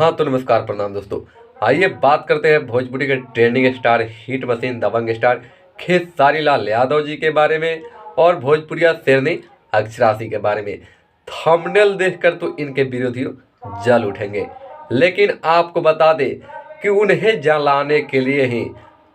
हाँ तो नमस्कार प्रणाम दोस्तों। आइए बात करते हैं भोजपुरी के ट्रेंडिंग स्टार, हिट मशीन, दबंग स्टार खेसारी लाल यादव जी के बारे में और भोजपुरिया शेरनी अक्षरासी के बारे में। थंबनेल देखकर तो इनके विरोधियों जल उठेंगे, लेकिन आपको बता दें कि उन्हें जलाने के लिए ही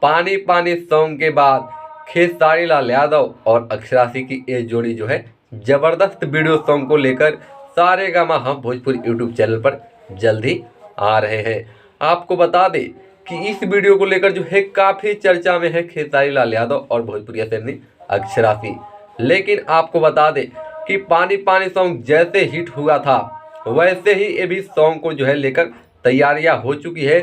पानी पानी सॉन्ग के बाद खेसारी लाल यादव और अक्षरासी की ये जोड़ी जो है जबरदस्त वीडियो सॉन्ग को लेकर सारेगामा हम भोजपुरी यूट्यूब चैनल पर जल्द ही आ रहे हैं। आपको बता दें कि इस वीडियो को लेकर जो है काफ़ी चर्चा में है खेसारी लाल यादव और भोजपुरिया शेरनी अक्षरासी। लेकिन आपको बता दें कि पानी पानी सॉन्ग जैसे हिट हुआ था वैसे ही ये भी सॉन्ग को जो है लेकर तैयारियां हो चुकी है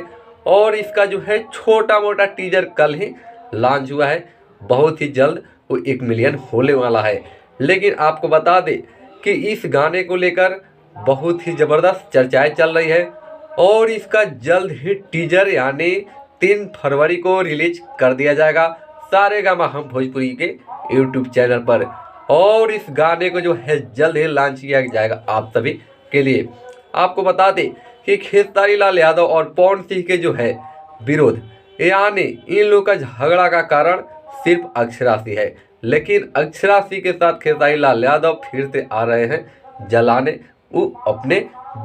और इसका जो है छोटा मोटा टीजर कल ही लॉन्च हुआ है। बहुत ही जल्द वो 1 मिलियन होने वाला है। लेकिन आपको बता दें कि इस गाने को लेकर बहुत ही ज़बरदस्त चर्चाएं चल रही है और इसका जल्द ही टीजर यानी 3 फरवरी को रिलीज कर दिया जाएगा सारेगामा हम भोजपुरी के यूट्यूब चैनल पर। और इस गाने को जो है जल्द ही लॉन्च किया जाएगा आप सभी के लिए। आपको बता दें कि खेसारी लाल यादव और पवन सिंह के जो है विरोध यानी इन लोगों का झगड़ा का कारण सिर्फ अक्षरासी है, लेकिन अक्षरासी के साथ खेसारी लाल यादव फिर से आ रहे हैं जलाने वो अपने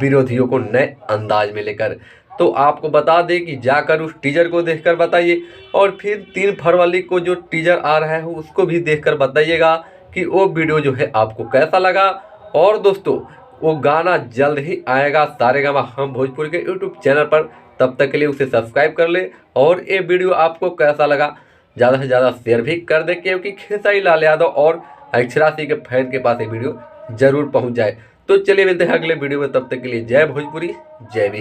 विरोधियों को नए अंदाज में लेकर। तो आपको बता दें कि जाकर उस टीजर को देखकर बताइए और फिर 3 फरवरी को जो टीजर आ रहा है उसको भी देखकर बताइएगा कि वो वीडियो जो है आपको कैसा लगा। और दोस्तों वो गाना जल्द ही आएगा सारेगामा हम भोजपुरी के यूट्यूब चैनल पर। तब तक के लिए उसे सब्सक्राइब कर ले और ये वीडियो आपको कैसा लगा ज़्यादा से ज़्यादा शेयर भी कर दे, क्योंकि खेसारी लाल यादव और अक्षरासी के फैन के पास ये वीडियो जरूर पहुंच जाए। तो चलिए मिलते हैं अगले वीडियो में, तब तक के लिए जय भोजपुरी जय भी।